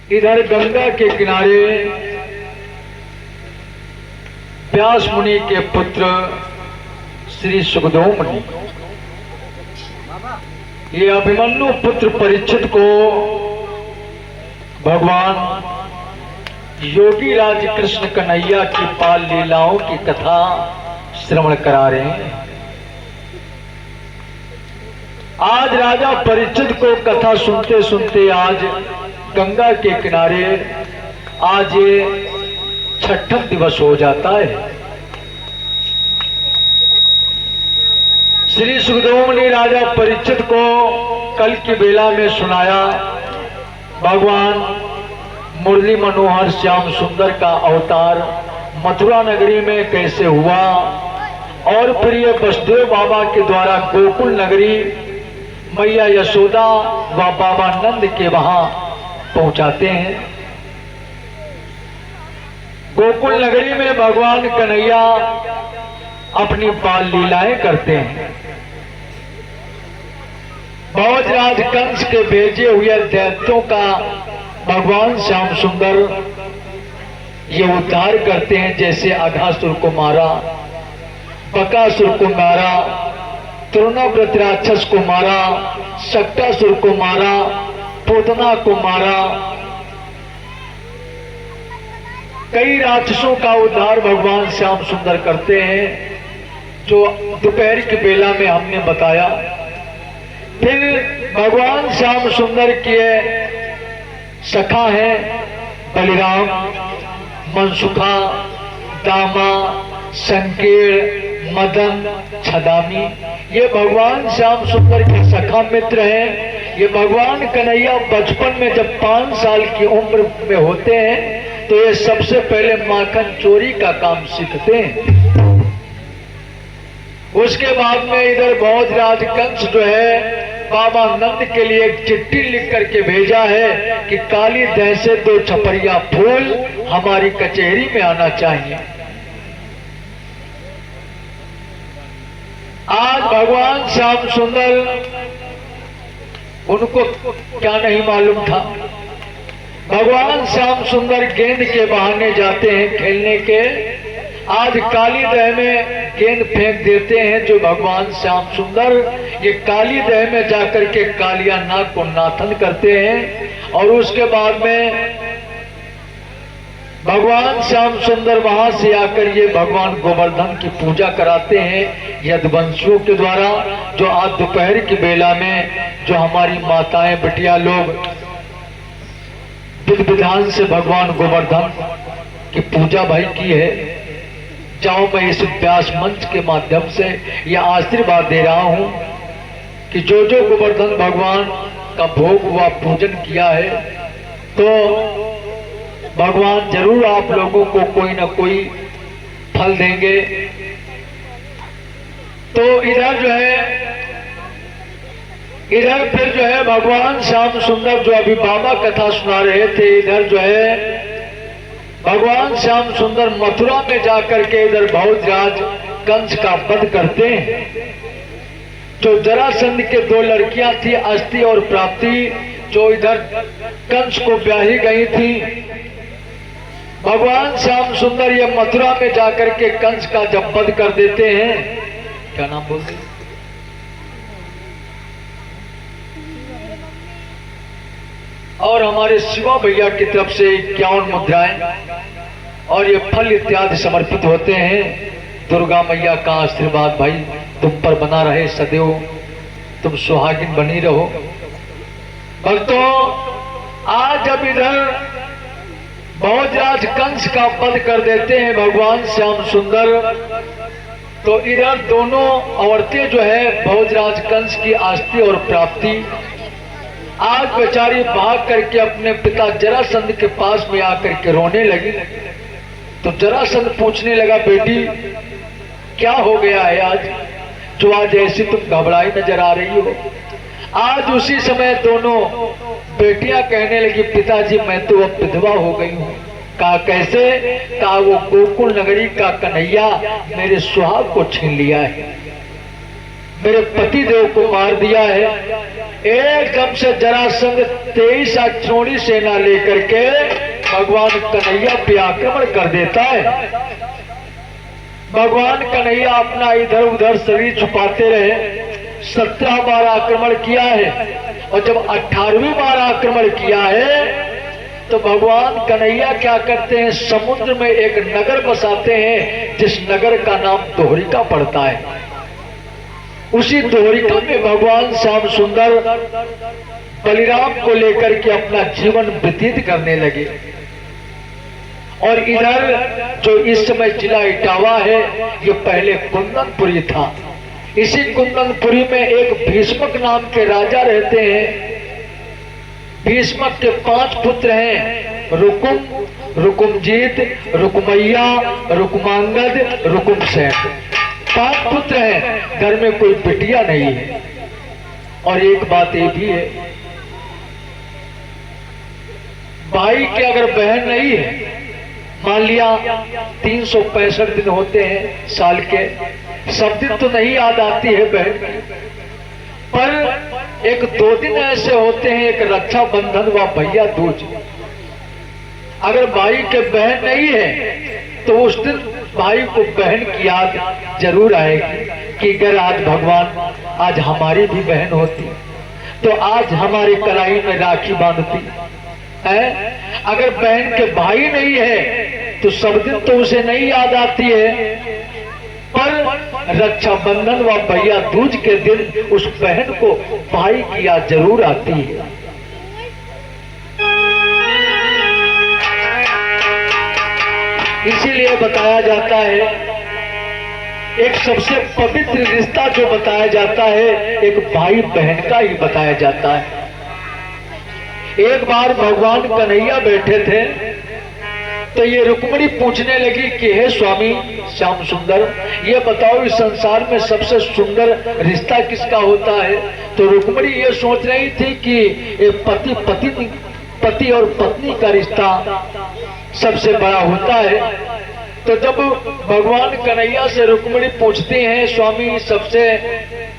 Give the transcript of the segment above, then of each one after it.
इधर गंगा के किनारे व्यास मुनि के पुत्र श्री सुखदेव मुनि ये अभिमन्यु पुत्र परीक्षित को भगवान योगी राज कृष्ण कन्हैया की बाल लीलाओं की कथा श्रवण करा रहे हैं। आज राजा परीक्षित को कथा सुनते सुनते आज गंगा के किनारे आज ये छठम दिवस हो जाता है। श्री सुखदेव मुनि राजा परीक्षित को कल की बेला में सुनाया भगवान मुरली मनोहर श्याम सुंदर का अवतार मथुरा नगरी में कैसे हुआ और फिर ये वसुदेव बाबा के द्वारा गोकुल नगरी मैया यशोदा व बाबा नंद के वहां पहुंचाते हैं। गोकुल नगरी में भगवान कन्हैया अपनी बाल लीलाएं करते हैं। भोजराज कंस के भेजे हुए दैत्यों का भगवान श्याम सुंदर ये उद्धार करते हैं। जैसे अघासुर को मारा, बकासुर को मारा, तृणाव्रत राक्षस को मारा, शक्टासुर को मारा, पूतना को मारा, कई राक्षसों का उद्धार भगवान श्याम सुंदर करते हैं, जो दोपहर की बेला में हमने बताया। फिर भगवान श्याम सुंदर के सखा हैं बलिराम, मनसुखा, दामा, संकीर्ण, मदन, छदामी, ये भगवान श्याम सुंदर के सखा मित्र हैं। ये भगवान कन्हैया बचपन में जब 5 साल की उम्र में होते हैं तो ये सबसे पहले माखन चोरी का काम सीखते हैं। उसके बाद में इधर भोजराज कंस जो है बाबा नंद के लिए एक चिट्ठी लिख करके भेजा है कि काली दह से 2 छपरिया फूल हमारी कचहरी में आना चाहिए। आज भगवान श्याम सुंदर उनको क्या नहीं मालूम था। भगवान श्याम सुंदर गेंद के बहाने जाते हैं खेलने के। आज काली दह में गेंद फेंक देते हैं जो भगवान श्याम सुंदर ये काली दह में जाकर के कालिया नाग को नाथन करते हैं। और उसके बाद में भगवान श्याम सुंदर वहां से आकर ये भगवान गोवर्धन की पूजा कराते हैं यदुवंशियों के द्वारा। जो आज दोपहर की बेला में जो हमारी माताएं बिटिया लोग विधि विधान से भगवान गोवर्धन की पूजा भाई की है। जाओ मैं इस व्यास मंच के माध्यम से यह आशीर्वाद दे रहा हूं कि जो जो गोवर्धन भगवान का भोग हुआ पूजन किया है तो भगवान जरूर आप लोगों को कोई ना कोई फल देंगे। तो इधर जो है इधर फिर जो है भगवान श्याम सुंदर जो अभी बाबा कथा सुना रहे थे, इधर जो है भगवान श्याम सुंदर मथुरा में जाकर के इधर भोजराज कंस का वध करते हैं। जो जरासंध के 2 लड़कियां थी अस्थि और प्राप्ति, जो इधर कंस को ब्याही गई थी। भगवान श्याम सुंदर ये मथुरा में जाकर के कंस का जब वध कर देते हैं, क्या नाम बोलते हैं, और हमारे शिवा भैया की तरफ से 51 मुद्राएं और ये फल इत्यादि समर्पित होते हैं। दुर्गा मैया का आशीर्वाद भाई तुम पर बना रहे, सदैव तुम सुहागिन बनी रहो। भक्तों, आज जब इधर भोजराज कंस का वध कर देते हैं भगवान श्याम सुंदर, तो इधर दोनों औरतें जो है भोजराज कंस की आस्ती और प्राप्ति आज बेचारी भाग करके अपने पिता जरासंध के पास में आकर के रोने लगी। तो जरासंध पूछने लगा, बेटी क्या हो गया है आज जो आज ऐसी तुम घबराई नजर आ रही हो। आज उसी समय दोनों बेटियां कहने लगी, पिताजी मैं तो अब विधवा हो गई हूँ। कहा कैसे? कहा वो गोकुल नगरी का कन्हैया मेरे सुहाग को छीन लिया है, मेरे पति देव को मार दिया है एकदम से जरासंध 23 अक्षौणी सेना लेकर के भगवान कन्हैया पे आक्रमण कर देता है। भगवान कन्हैया अपना इधर उधर शरीर छुपाते रहे। 17 बार आक्रमण किया है और जब 18वीं बार आक्रमण किया है तो भगवान कन्हैया क्या करते हैं, समुद्र में एक नगर बसाते हैं जिस नगर का नाम दोहरिका पड़ता है। उसी दोहरिका में भगवान श्याम सुंदर बलिराम को लेकर के अपना जीवन व्यतीत करने लगे। और इधर जो इस समय जिला इटावा है ये पहले कुंदनपुरी था। इसी कुंदनपुरी में एक भीष्मक नाम के राजा रहते हैं। भीष्मक के 5 पुत्र हैं, रुकुम, रुकुमजीत, रुकुमैया, रुकुमांगद, रुकुमसेन। 5 पुत्र हैं, घर में कोई बिटिया नहीं है। और एक बात ये भी है, भाई के अगर बहन नहीं है, मान लिया 365 दिन होते हैं साल के, सब दिन तो नहीं याद आती है बहन, पर 1-2 दिन ऐसे होते हैं, एक रक्षाबंधन व भैया दूज। अगर भाई के बहन नहीं है तो उस दिन भाई को बहन की याद जरूर आएगी कि अगर आज भगवान आज हमारी भी बहन होती तो आज हमारे कलाई में राखी बांधती है। अगर बहन के भाई नहीं है तो सब दिन तो उसे नहीं याद आती है, पर रक्षाबंधन व भैया दूज के दिन उस बहन को भाई की याद जरूर आती है। इसीलिए बताया जाता है, एक सबसे पवित्र रिश्ता जो बताया जाता है एक भाई बहन का ही बताया जाता है। एक बार भगवान कन्हैया बैठे थे तो ये रुक्मिणी पूछने लगी कि हे स्वामी श्याम सुंदर, ये बताओ इस संसार में सबसे सुंदर रिश्ता किसका होता है। तो रुक्मिणी ये सोच रही थी कि ये पति और पत्नी का रिश्ता सबसे बड़ा होता है। तो जब भगवान कन्हैया से रुक्मिणी पूछते हैं स्वामी सबसे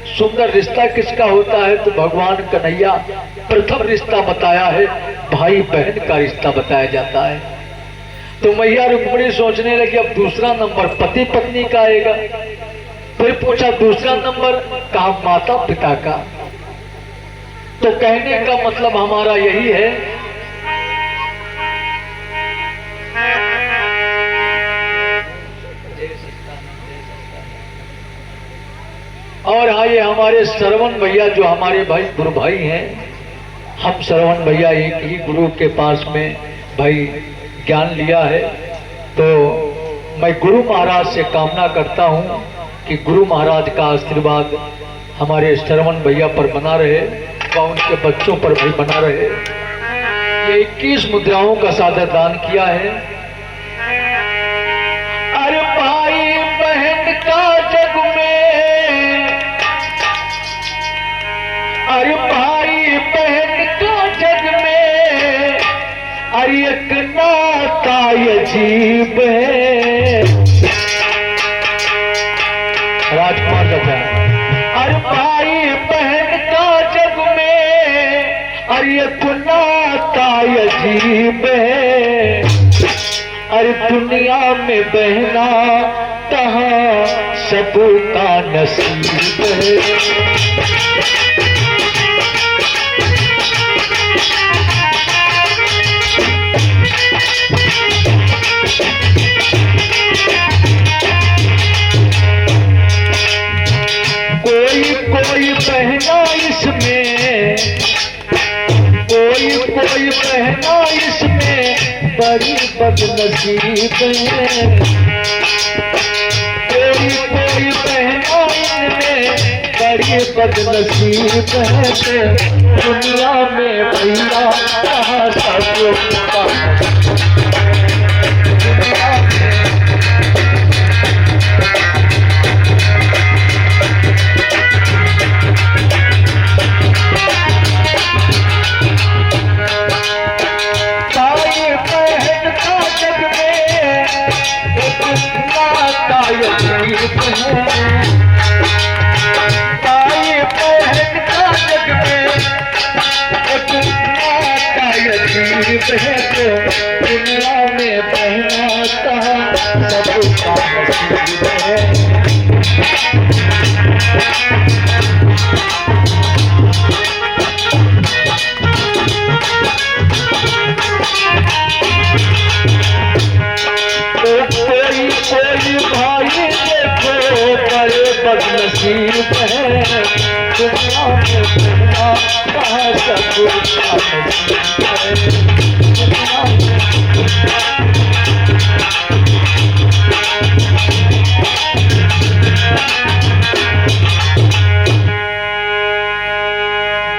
सुंदर रिश्ता किसका होता है, तो भगवान कन्हैया प्रथम रिश्ता बताया है भाई बहन का रिश्ता बताया जाता है। तो मैया रुक्मिणी सोचने लगी अब दूसरा नंबर पति पत्नी का आएगा। फिर पूछा दूसरा नंबर, कहा माता पिता का। तो कहने का मतलब हमारा यही है और हाँ, ये हमारे श्रवण भैया जो हमारे भाई गुरु भाई हैं, हम श्रवण भैया एक ही गुरु के पास में भाई ज्ञान लिया है। तो मैं गुरु महाराज से कामना करता हूँ कि गुरु महाराज का आशीर्वाद हमारे श्रवण भैया पर बना रहे व उनके बच्चों पर भी बना रहे। ये 21 मुद्राओं का सादर दान किया है। अरे भाई बहन का जग में, अरे भाई बहन का जग में, अरे एक नाता अजीब है। राजकुमार का क्या, अरे भाई बहन का जग में, अरे एक नाता अजीब है। अरे दुनिया में बहना कहाँ सबका नसीब है। कोई बहना इसमें, कोई बहना इसमें बड़ी बदनसीब है। कोई बहना इनमें बड़ी बदनसीब है। दुनिया में भैया कहाँ सबका ताई बहन का जग में नसीब है तो दुनिया में बहना कहाँ सबका नसीब है। कोई भाई देखो बड़े बदनसीब है दुनिया में बहना कहाँ सबका नसीब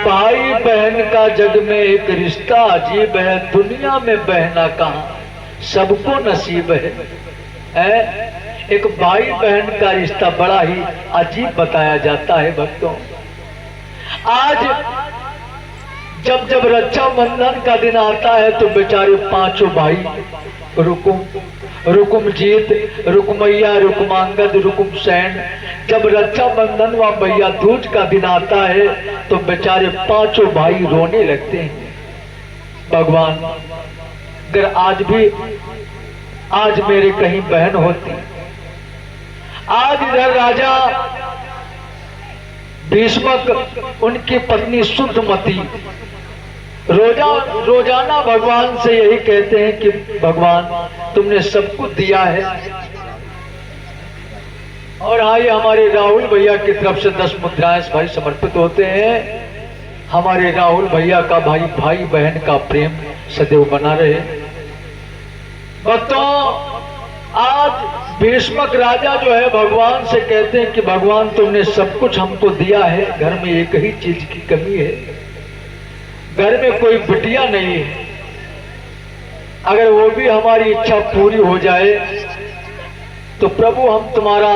भाई बहन का जग में एक रिश्ता अजीब है दुनिया में बहना कहाँ सबको नसीब है। एक भाई बहन का रिश्ता बड़ा ही अजीब बताया जाता है भक्तों। आज जब जब रक्षाबंधन का दिन आता है तो बेचारे पांचों भाई रुकुमजीत, रुकमैया, रुकमांगद, रुकुमसैन, जब रक्षाबंधन व भैया दूज का दिन आता है तो बेचारे पांचों भाई रोने लगते हैं। भगवान अगर आज मेरे कहीं बहन होती, आज इधर राजा भीष्मक उनकी पत्नी शुद्धमती रोजाना भगवान से यही कहते हैं कि भगवान तुमने सब कुछ दिया है। और आइए हमारे राहुल भैया की तरफ से 10 मुद्राएं भाई समर्पित होते हैं। हमारे राहुल भैया का भाई बहन का प्रेम सदैव बना रहे। भक्तों आज भीष्मक राजा जो है भगवान से कहते हैं कि भगवान तुमने सब कुछ हमको दिया है, घर में एक ही चीज की कमी है, घर में कोई बिटिया नहीं है। अगर वो भी हमारी इच्छा पूरी हो जाए तो प्रभु हम तुम्हारा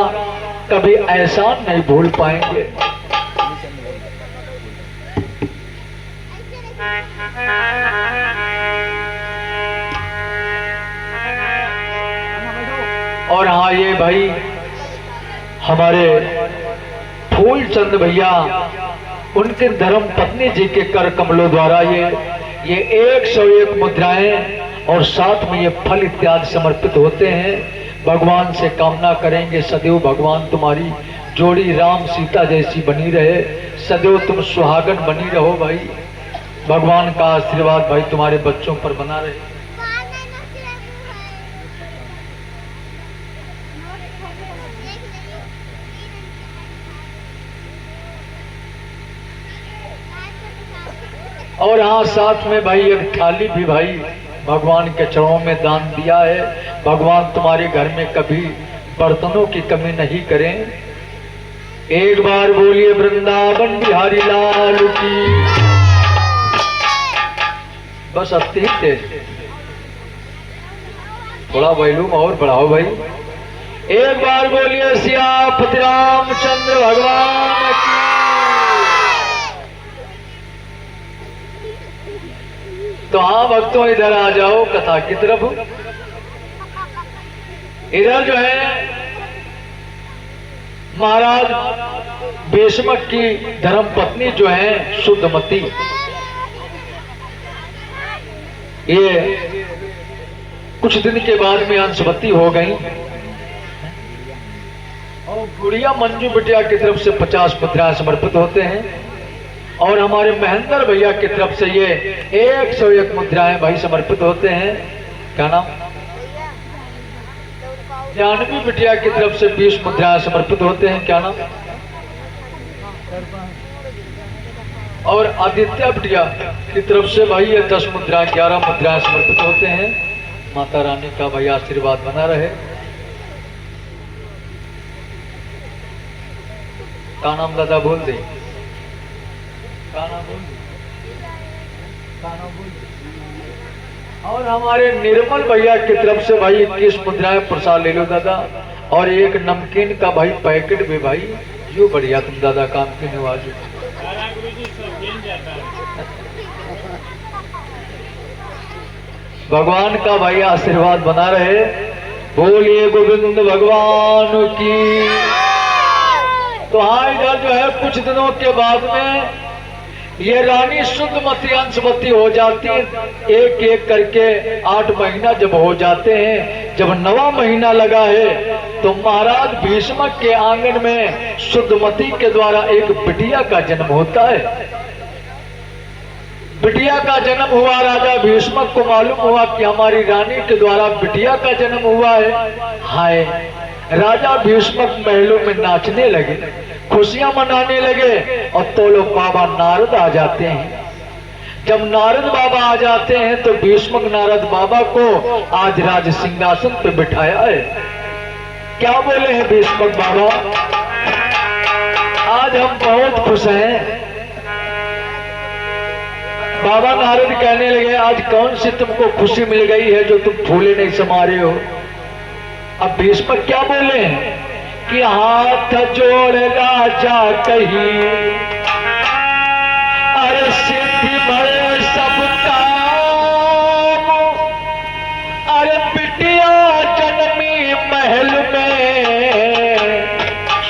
कभी एहसान नहीं भूल पाएंगे। और हाँ ये भाई हमारे फूलचंद भैया उनके धर्म पत्नी जी के कर कमलों द्वारा ये 101 मुद्राएं और साथ में ये फल इत्यादि समर्पित होते हैं। भगवान से कामना करेंगे सदैव भगवान तुम्हारी जोड़ी राम सीता जैसी बनी रहे, सदैव तुम सुहागन बनी रहो भाई। भगवान का आशीर्वाद भाई तुम्हारे बच्चों पर बना रहे। और हाँ साथ में भाई एक थाली भी भाई भगवान के चरणों में दान दिया है। भगवान तुम्हारे घर में कभी बर्तनों की कमी नहीं करें। एक बार बोलिए वृंदावन बिहारी लाल की। बस अति तेज थोड़ा वॉल्यूम और बढ़ाओ भाई। एक बार बोलिए सियापति रामचंद्र भगवान की। तो हाँ भक्तों इधर आ जाओ कथा की तरफ। इधर जो है महाराज भीष्मक की धर्म पत्नी जो है शुद्धमती, ये कुछ दिन के बाद में अंशवती हो गई और गुड़िया मंजू बिटिया की तरफ से 50 मुद्राएं समर्पित होते हैं। और हमारे महेंद्र भैया की तरफ से ये 101 मुद्राएं भाई समर्पित होते हैं। क्या नाम? जानवी बिटिया की तरफ से 20 मुद्राएं समर्पित होते हैं। क्या नाम? और आदित्य बिटिया की तरफ से भाई ये 10 मुद्राएं 11 मुद्राएं समर्पित होते हैं। माता रानी का भाई आशीर्वाद बना रहे। का नाम दादा बोल दे। और हमारे निर्मल भैया की तरफ से भाई 21 मुद्राएं प्रसाद ले लो दादा। और एक नमकीन का भाई पैकेट भी भाई जो बढ़िया तुम दादा काम की नवाज। भगवान का भाई आशीर्वाद बना रहे। बोलिए गोविंद भगवान की। तो हाँ इधर जो है कुछ दिनों के बाद में ये रानी शुद्धमती अंशवती हो जाती है। एक एक करके 8 महीना जब हो जाते हैं, जब 9वां महीना लगा है तो महाराज भीष्मक के आंगन में शुद्धमती के द्वारा एक बिटिया का जन्म होता है। बिटिया का जन्म हुआ। राजा भीष्मक को मालूम हुआ कि हमारी रानी के द्वारा बिटिया का जन्म हुआ है। हाय, राजा भीष्मक महलों में नाचने लगे, खुशियां मनाने लगे और तो लोग बाबा नारद आ जाते हैं। जब नारद बाबा आ जाते हैं तो भीष्मक नारद बाबा को आज राज सिंहासन पे बिठाया है। क्या बोले हैं भीष्मक बाबा? आज हम बहुत खुश हैं। बाबा नारद कहने लगे, आज कौन सी तुमको खुशी मिल गई है जो तुम फूले नहीं समा रहे हो? अब भीष्मक क्या बोले हैं कि हाथ जोड़ राजा कही, अरे सिद्धि भरे सब काम, अरे बिटिया जन्मी महल में,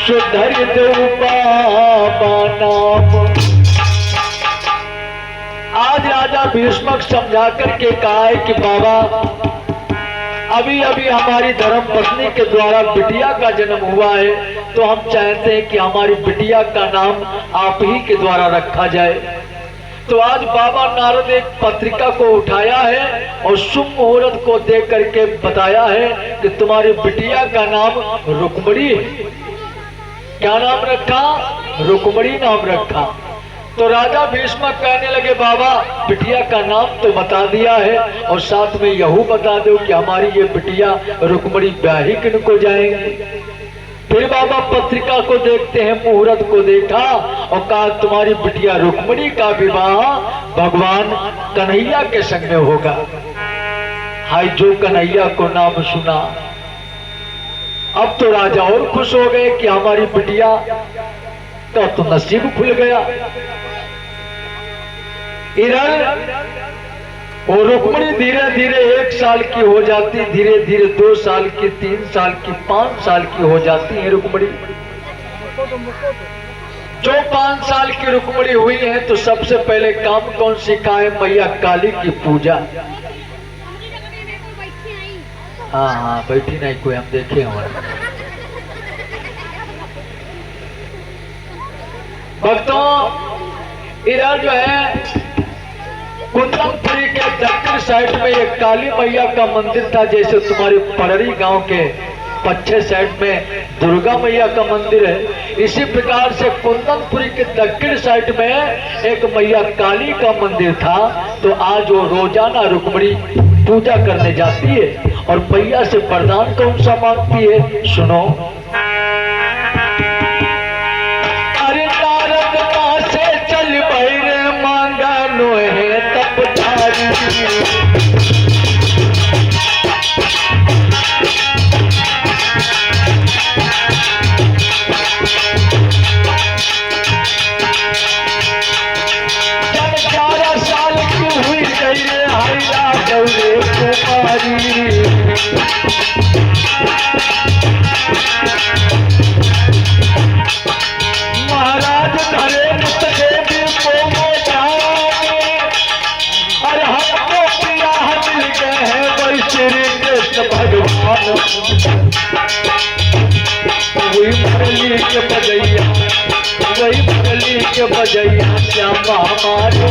सुधर दो बाबा नाम। आज राजा भीष्मक समझा करके कहा है कि बाबा अभी अभी हमारी धर्म पत्नी के द्वारा बिटिया का जन्म हुआ है, तो हम चाहते हैं कि हमारी बिटिया का नाम आप ही के द्वारा रखा जाए। तो आज बाबा नारद एक पत्रिका को उठाया है और शुभ मुहूर्त को देख करके बताया है कि तुम्हारी बिटिया का नाम रुक्मणी है। क्या नाम रखा? रुक्मणी नाम रखा। तो राजा भीष्मक कहने लगे, बाबा बिटिया का नाम तो बता दिया है और साथ में यहू बता दो कि हमारी ये बिटिया रुक्मणी ब्याही किन को जाएंगी। फिर बाबा पत्रिका को देखते हैं, मुहूर्त को देखा और कहा तुम्हारी बिटिया रुक्मणी का विवाह भगवान कन्हैया के संग में होगा। हाय, जो कन्हैया को नाम सुना, अब तो राजा और खुश हो गए कि हमारी बिटिया का तो नसीब खुल गया। इधर वो रुक्मणी धीरे धीरे 1 साल की हो जाती, धीरे धीरे 2 साल की, 3 साल की, 5 साल की हो जाती है रुक्मणी। जो 5 साल की रुक्मणी हुई है तो सबसे पहले काम कौन सिखाए? मैया काली की पूजा। हाँ हाँ, बैठी नहीं कोई, हम देखे हमारे भक्तों। इधर जो है कुंदनपुरी के दक्षिण साइड में एक काली मैया का मंदिर था, जैसे तुम्हारे पड़री गांव के पश्चिम साइड में दुर्गा मैया का मंदिर है। इसी प्रकार से कुंदनपुरी के दक्षिण साइड में एक मैया काली का मंदिर था। तो आज वो रोजाना रुक्मणी पूजा करने जाती है और मैया से वरदान कौन सा मांगती है? सुनो। अरे नारद मां से चल भैरे मांगा नोहे तपधारी, जब 11 साल की हुई गई रे हैरा गौरे कुमारी, महाराज धरेन्द्र देवी को वो जाने, और हमको पिया मिल गए हैं वही श्री कृष्ण भगवान। वही मुरली के बजैया, वही मुरली के बजैया श्यामा हमारे।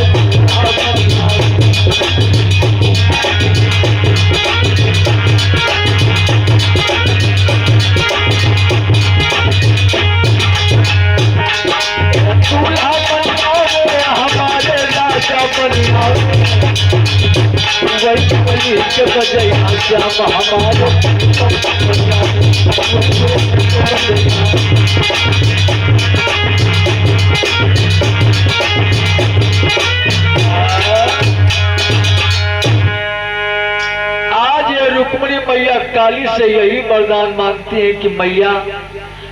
दूल्हा बनाओ हमारे राजा बनाओ, वही मुरली के बजैया श्यामा हमारे। आज ये रुक्मणी मैया काली से यही वरदान मांगती है कि मैया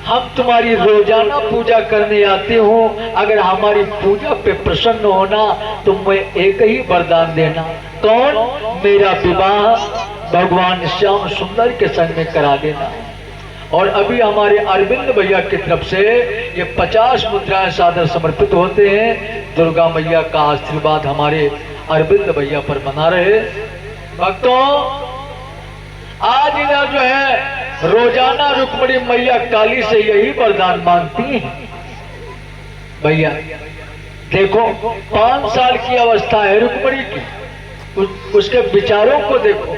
हम तुम्हारी रोजाना पूजा करने आते हूँ, अगर हमारी पूजा पे प्रसन्न होना तो मैं एक ही वरदान देना। कौन? मेरा विवाह भगवान श्याम सुंदर के संग में करा देना। और अभी हमारे अरविंद भैया की तरफ से ये 50 मुद्राएं सादर समर्पित होते हैं। दुर्गा मैया का आशीर्वाद हमारे अरविंद भैया पर बना रहे। भक्तों, आज इधर जो है रोजाना रुक्मणी मैया काली से यही वरदान मांगती हैं। भैया देखो, 5 साल की अवस्था है रुक्मणी की, उसके विचारों को देखो।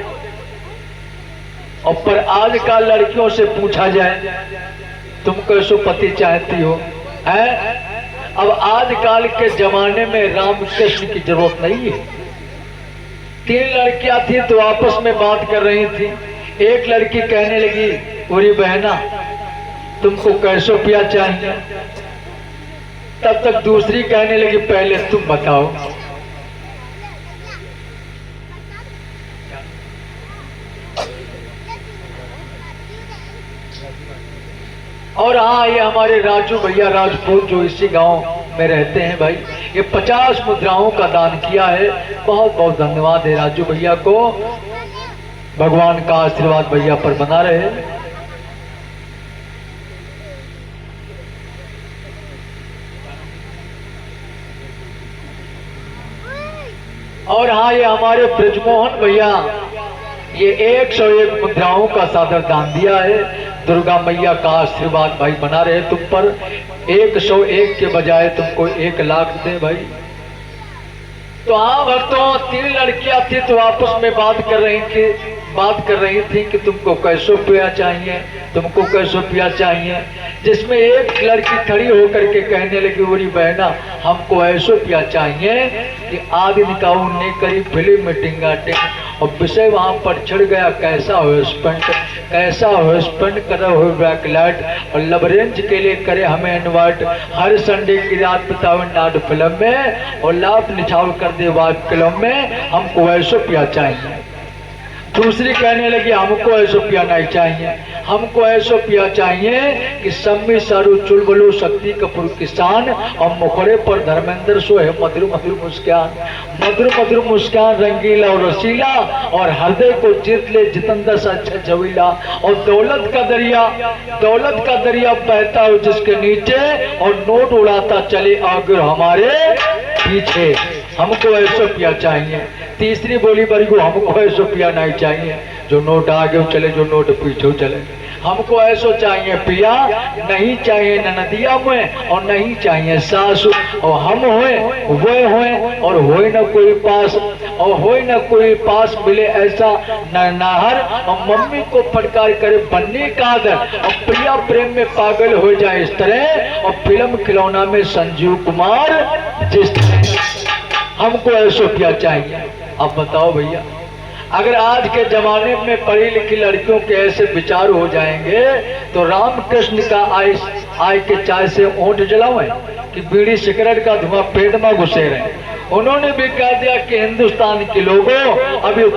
और पर आजकल लड़कियों से पूछा जाए तुम कैसो पति चाहती हो, है? अब आजकल के जमाने में राम कृष्ण की जरूरत नहीं है। 3 लड़कियां थी तो आपस में बात कर रही थी। एक लड़की कहने लगी, पूरी बहना तुमको कैसो पिया चाहिए? तब तक दूसरी कहने लगी, पहले तुम बताओ। और हाँ, ये हमारे राजू भैया राजपूत जो इसी गांव में रहते हैं भाई, ये 50 मुद्राओं का दान किया है। बहुत बहुत धन्यवाद है राजू भैया को। भगवान का आशीर्वाद भैया पर बना रहे। और हाँ, ये हमारे ब्रजमोहन भैया ये 101 मुद्राओं का सादर दान दिया है। दुर्गा मैया का आशीर्वाद भाई बना रहे तुम पर। 101 के बजाय तुमको 1 लाख दे भाई। तो हाँ भक्तों, 3 लड़कियां थी तो आपस में बात कर रही थी कि तुमको कैसो पिया चाहिए, तुमको कैसो पिया चाहिए। जिसमें एक लड़की खड़ी होकर के कहने लगी, बोली बहना हमको ऐसो पिया चाहिए कि आदि निकाऊ ने करी फिल्म मीटिंग। और विषय वहां पर छिड़ गया, कैसा हो स्पेंड, कैसा हो स्पेंड करे हो ब्लैक लाइट, और लवरेंज के लिए करे हमें इनवाइट। हर संडे की रात बिताओ नाट फिल्म में, और लाभ निछाव कर दे वाइफ क्लब में। हमको ऐसो पिया चाहिए। दूसरी कहने लगी, हमको ऐसो पिया नहीं चाहिए, हमको ऐसो पिया चाहिए कि सम्मी सारू चुलबुलू शक्ति कपूर किसान, और मुखड़े पर धर्मेंद्र सो है मधुर मधुर मुस्कान। मधुर मधुर मुस्कान रंगीला और रसीला, और हृदय को जीत ले जितेंद्र सा अच्छा जवीला। और दौलत का दरिया बहता हो जिसके नीचे, और नोट उड़ाता चले आगे हमारे पीछे। हमको ऐसो पिया चाहिए। तीसरी बोली बरगू, हमको ऐसो पिया नहीं चाहिए जो नोट आगे चले, जो नोट पीछे चले। हमको ऐसो चाहिए पिया, नहीं चाहिए ननदिया में, और नहीं चाहिए सासु। और हम होए वो होए, और होए न कोई पास, और होए न कोई पास मिले ऐसा नाहर। और मम्मी को फटकार करे बनने का आदर, और प्रिया प्रेम में पागल हो जाए इस तरह। और फिल्म खिलौना में संजीव कुमार जिस तरह। हमको ऐसो पिया चाहिए। अब बताओ भैया, अगर आज के जमाने में पढ़ी लिखी लड़कियों के ऐसे विचार हो जाएंगे तो रामकृष्ण का आय के चाय से ओंठ जलावे कि बीड़ी सिगरेट का धुआं पेट में घुसे रहे। उन्होंने भी कह दिया कि हिंदुस्तान के लोगों, अभी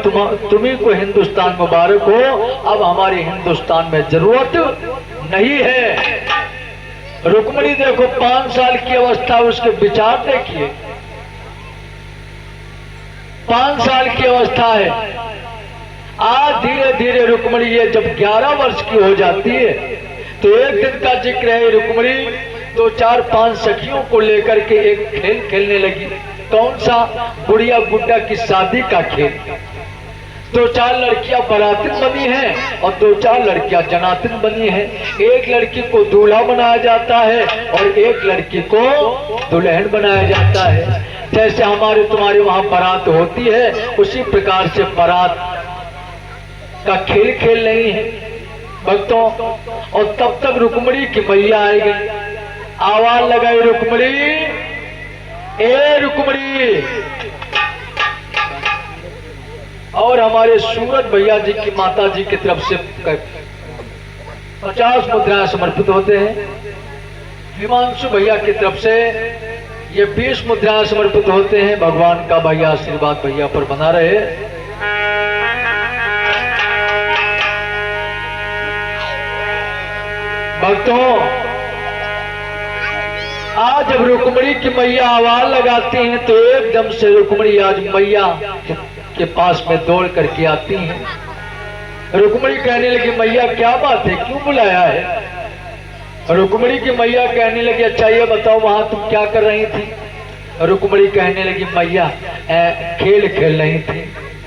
तुम्ही को हिंदुस्तान मुबारक हो, अब हमारे हिंदुस्तान में जरूरत नहीं है। रुक्मणी देखो, 5 साल की अवस्था, उसके विचार देखिए। 5 साल की अवस्था है। आज धीरे धीरे रुक्मणी ये जब 11 वर्ष की हो जाती है तो एक दिन का जिक्र है, रुक्मणी 2, 4, 5 सखियों को लेकर के एक खेल खेलने लगी। कौन सा? बुढ़िया गुड्डा की शादी का खेल। 2-4 लड़कियां बरातिन बनी हैं और 2-4 लड़कियां जनातिन बनी हैं। एक लड़की को दूल्हा बनाया जाता है और एक लड़की को दुल्हन बनाया जाता है। जैसे हमारे तुम्हारे वहां बारात होती है, उसी प्रकार से बारात का खेल खेल रही है भक्तों। और तब तक रुक्मणी की मैया आएगी, आवाज लगाई, रुक्मणी, ए रुक्मणी। और हमारे सूरज भैया जी की माता जी की तरफ से 50 मुद्राएं समर्पित होते हैं। हिमांशु भैया की तरफ से ये 20 मुद्राएं समर्पित होते हैं। भगवान का भैया आशीर्वाद भैया पर बना रहे। भक्तों, आज जब रुक्मणी की मैया आवाज लगाती हैं तो एकदम से रुक्मणी आज मैया के पास में दौड़ करके आती हैं। रुक्मणी कहने लगी मैया क्या बात है, क्यों बुलाया है? रुक्मणी की मैया कहने लगी अच्छा ये बताओ वहां तुम क्या कर रही थी? रुक्मणी कहने लगी मैया खेल खेल रही थी।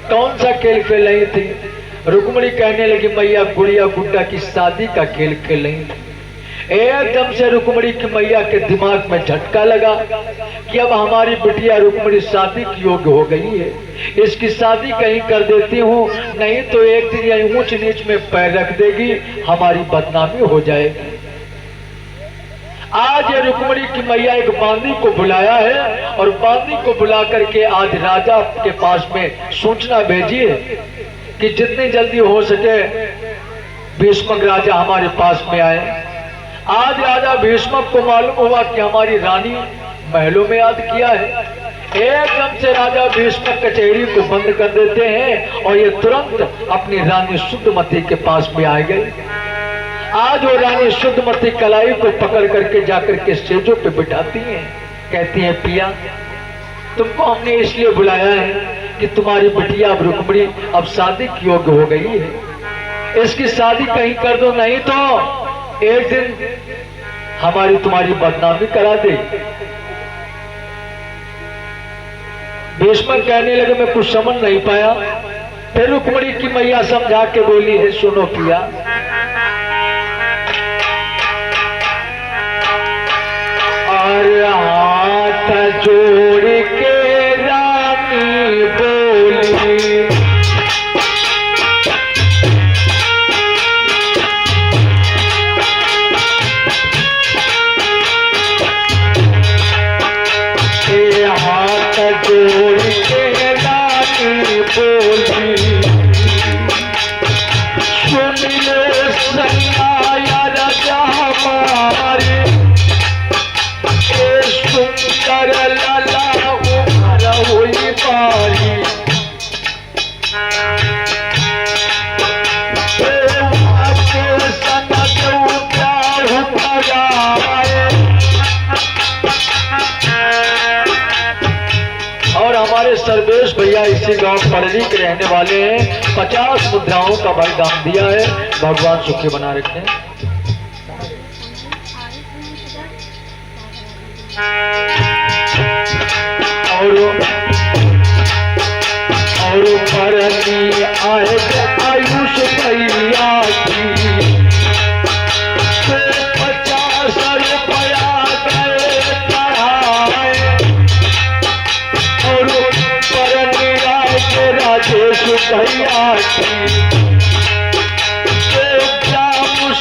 कौन सा खेल खेल रही थी? रुक्मणी कहने लगी मैया गुड़िया गुड्डा की शादी का खेल खेल रही थी। एकदम से रुक्मणी की मैया के दिमाग में झटका लगा कि अब हमारी बिटिया रुक्मणी शादी की योग्य हो गई है, इसकी शादी कहीं कर देती हूँ, नहीं तो एक दिन यही ऊंच नीच में पैर रख देगी, हमारी बदनामी हो जाएगी। आज ये रुक्मणी की मैया एक बांदी को बुलाया है और बांदी को बुला करके आज राजा के पास में सूचना भेजी है कि जितनी जल्दी हो सके भीष्मक राजा हमारे पास में आए। आज राजा भीष्मक को मालूम हुआ कि हमारी रानी महलों में याद किया है। एकदम से राजा भीष्मक कचहरी को बंद कर देते हैं और ये तुरंत अपनी रानी शुद्धमती के पास में आ गई। आज वो रानी शुद्धमती कलाई को पकड़ करके जाकर के सेजों पे बिठाती हैं, कहती हैं पिया तुमको हमने इसलिए बुलाया है कि तुम्हारी बिटिया अब रुक्मणी अब शादी की योग्य हो गई है, इसकी शादी कहीं कर दो, नहीं तो एक दिन हमारी तुम्हारी बदनामी करा देगी। भीष्मक कहने लगे मैं कुछ समझ नहीं पाया। फिर रुक्मणी की मैया समझा के बोली है सुनो पिया, और हाथ जोड़ के रानी बोली जोड़ के रानी बोली सुन लो सैया राजा हमारे सुंदर लाला उमर हुई पारी सर्वेश भैया इसी गांव पड़री के रहने वाले हैं। 50 मुद्राओं का भाई दान दिया है, भगवान सुखी बना रखे। और पड़री आए आयुष भैया की 50 रुपया गए चढ़ाए और राजेश भैया की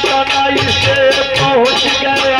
सनाई से पहुंच गया।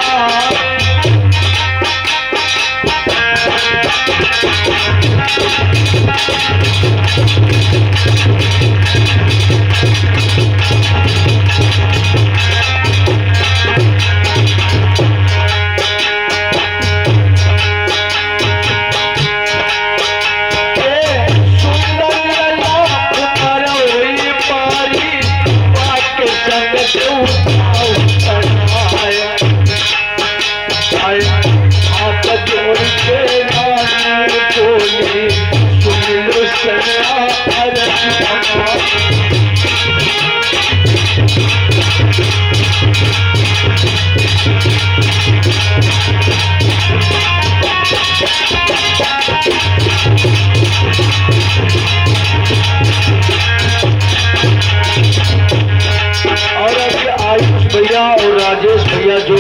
भैया और राजेश भैया जो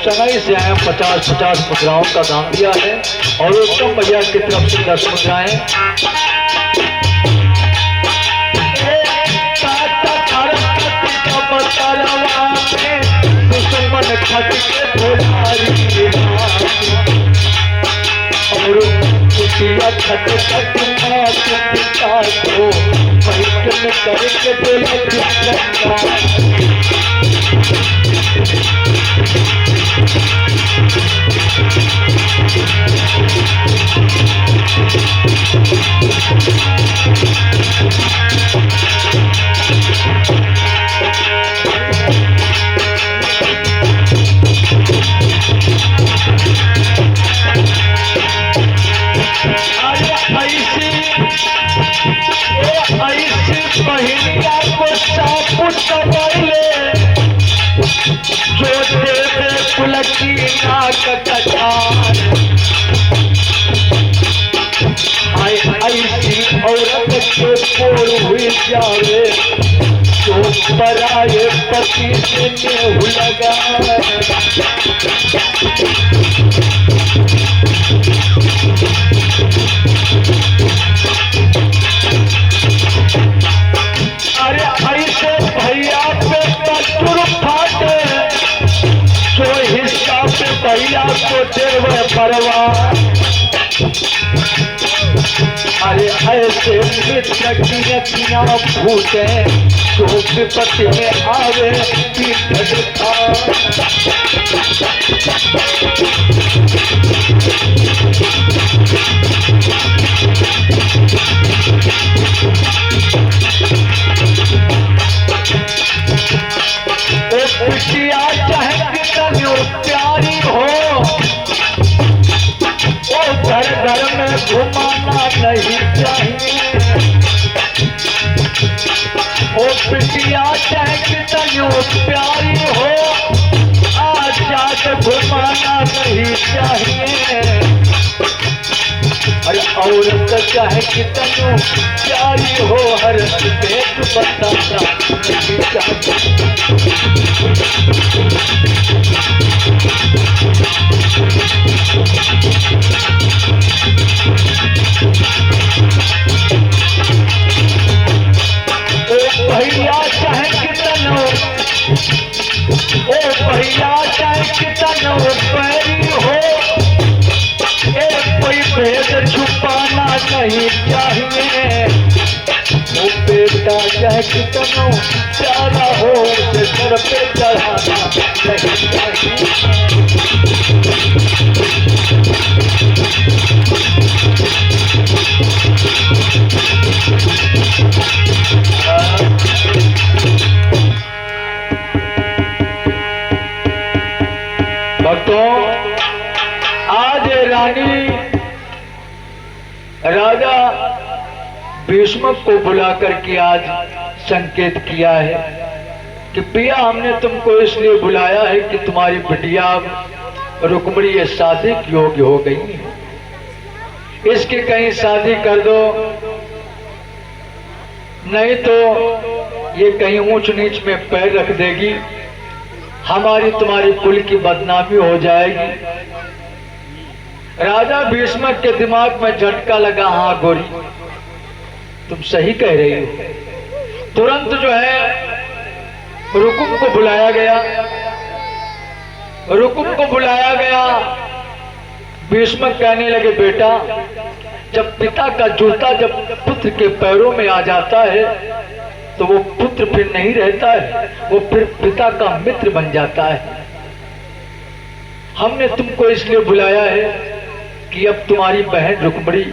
चेन्नई से आए 50 मुद्राओं का दान दिया है और उत्तम भैया की तरफ से 10 मुद्राएं। खट खट पिता को करके ऐसे बहिनिया को उसका पहले जो देवे कुल की नाक कटार। ऐसी औरत के पोर हुई जावे जो पराये पति से नेहू लगाए। अरे ऐसे भैया पे कचुर फाटे जो हिस्सा पे भैया को देवे परवाह। अरे ऐसे मित्र की अखियां फूटे जो विपत्ति में आवे पीठ दिखा। बिटिया चाहे कितनी प्यारी हो वो घर घर में घुमाना नहीं चाहिए। ओ बिटिया चाहे कितनी प्यारी हो आज जाके घुमाना नहीं चाहिए। अरे औरत चाहे कितनी प्यारी हो हर पेट बताना नहीं चाहिए। भैया चाहे कितनो पैरी हो कोई भेद छुपाना नहीं चाहिए। वो बेटा चाहे कितनो प्यारा हो उसे सर पे चढ़ाना नहीं चाहिए। भक्तों आज रानी राजा भीष्म को बुलाकर के आज संकेत किया है कि पिया हमने तुमको इसलिए बुलाया है कि तुम्हारी बिटिया रुक्मिणी ये शादी के योग्य हो गई है। इसकी कहीं शादी कर दो नहीं तो ये कहीं ऊंच नीच में पैर रख देगी। हमारी तुम्हारी कुल की बदनामी हो जाएगी। राजा भीष्म के दिमाग में झटका लगा। हाँ गोरी तुम सही कह रही हो। तुरंत जो है रुकुम को बुलाया गया। रुकुम को बुलाया गया। भीष्म कहने लगे बेटा जब पिता का जूता जब पुत्र के पैरों में आ जाता है तो वो पुत्र फिर नहीं रहता है, वो फिर पिता का मित्र बन जाता है। हमने तुमको इसलिए बुलाया है कि अब तुम्हारी बहन रुक्मिणी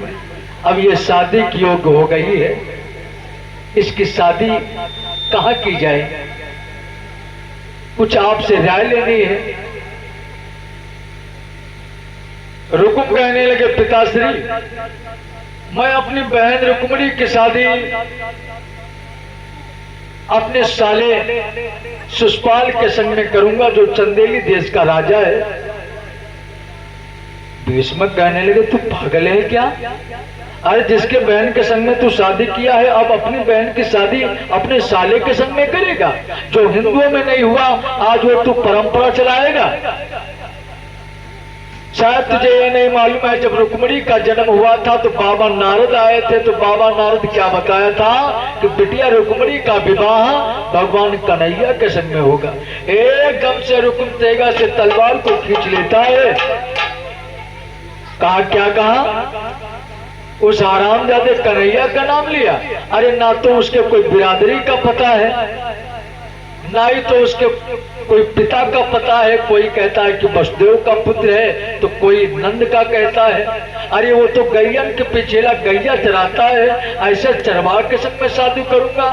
अब ये शादी की योग्य हो गई है। इसकी शादी कहाँ की जाए कुछ आपसे राय लेनी है। रुकुम कहने लगे पिताश्री मैं अपनी बहन रुक्मिणी की शादी अपने साले सुष्पाल के संग में करूंगा जो चंदेली देश का राजा है। भीष्म कहने लगे तू पागल है क्या? अरे जिसके बहन के संग में तू शादी किया है अब अपनी बहन की शादी अपने साले के संग में करेगा? जो हिंदुओं में नहीं हुआ आज वो तू परंपरा चलाएगा। शायद तुझे ये नहीं मालूम है जब रुक्मिणी का जन्म हुआ था तो बाबा नारद आए थे तो बाबा नारद क्या बताया था कि बिटिया रुक्मिणी का विवाह भगवान कन्हैया के संग में होगा। एकदम से रुकुम तेगा से तलवार को खींच लेता है। कहा क्या कहा? उस हरामजादे कन्हैया का नाम लिया। अरे ना तो उसके कोई बिरादरी का पता है ना ही तो उसके कोई पिता का पता है। कोई कहता है कि वसुदेव का पुत्र है तो कोई नंद का कहता है। अरे वो तो गैयन के पीछेला गैया चराता है, ऐसे चरवा के संग में शादी करूंगा?